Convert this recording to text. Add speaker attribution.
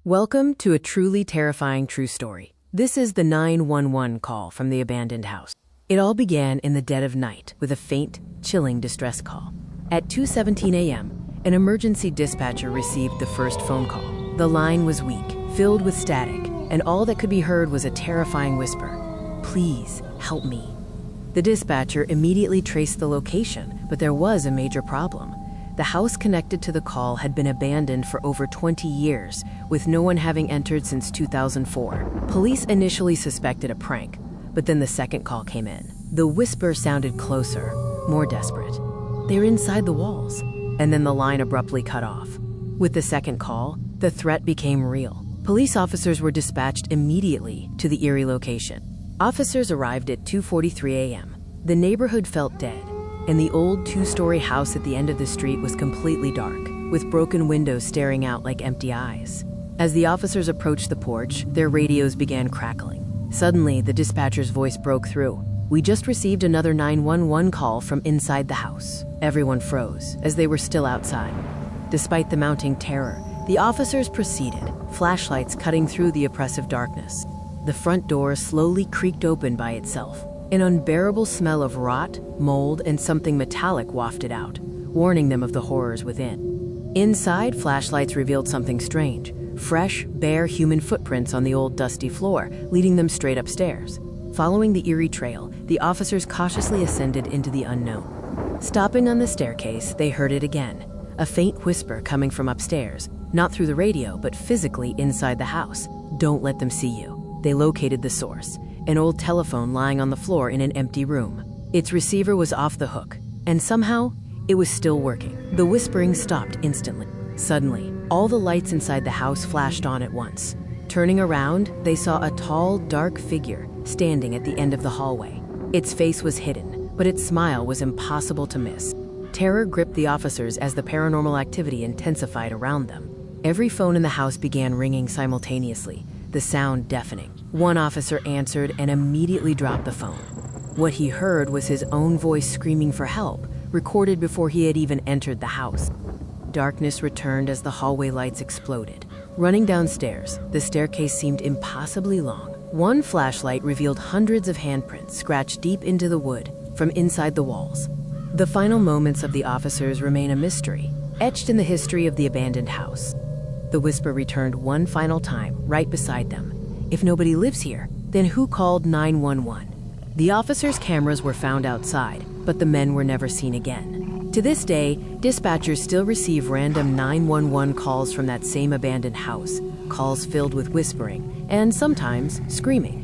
Speaker 1: Welcome to a truly terrifying true story. This is the 911 call from the abandoned house. It all began in the dead of night with a faint, chilling distress call. At 2:17 a.m., an emergency dispatcher received the first phone call. The line was weak, filled with static, and all that could be heard was a terrifying whisper, "Please, help me." The dispatcher immediately traced the location, but there was a major problem. The house connected to the call had been abandoned for over 20 years, with no one having entered since 2004. Police initially suspected a prank, but then the second call came in. The whisper sounded closer, more desperate. "They're inside the walls." And then the line abruptly cut off. With the second call, the threat became real. Police officers were dispatched immediately to the eerie location. Officers arrived at 2:43 a.m. The neighborhood felt dead, and the old two-story house at the end of the street was completely dark, with broken windows staring out like empty eyes. As the officers approached the porch, their radios began crackling. Suddenly, the dispatcher's voice broke through. "We just received another 911 call from inside the house." Everyone froze, as they were still outside. Despite the mounting terror, the officers proceeded, flashlights cutting through the oppressive darkness. The front door slowly creaked open by itself. An unbearable smell of rot, mold, and something metallic wafted out, warning them of the horrors within. Inside, flashlights revealed something strange. Fresh, bare human footprints on the old dusty floor, leading them straight upstairs. Following the eerie trail, the officers cautiously ascended into the unknown. Stopping on the staircase, they heard it again. A faint whisper coming from upstairs, not through the radio, but physically inside the house. "Don't let them see you." They located the source, an old telephone lying on the floor in an empty room. Its receiver was off the hook, and somehow, it was still working. The whispering stopped instantly. Suddenly, all the lights inside the house flashed on at once. Turning around, they saw a tall, dark figure standing at the end of the hallway. Its face was hidden, but its smile was impossible to miss. Terror gripped the officers as the paranormal activity intensified around them. Every phone in the house began ringing simultaneously, the sound deafening. One officer answered and immediately dropped the phone. What he heard was his own voice screaming for help, recorded before he had even entered the house. Darkness returned as the hallway lights exploded. Running downstairs, the staircase seemed impossibly long. One flashlight revealed hundreds of handprints scratched deep into the wood from inside the walls. The final moments of the officers remain a mystery, etched in the history of the abandoned house. The whisper returned one final time, right beside them. "If nobody lives here, then who called 911? The officers' cameras were found outside, but the men were never seen again. To this day, dispatchers still receive random 911 calls from that same abandoned house, calls filled with whispering and sometimes screaming.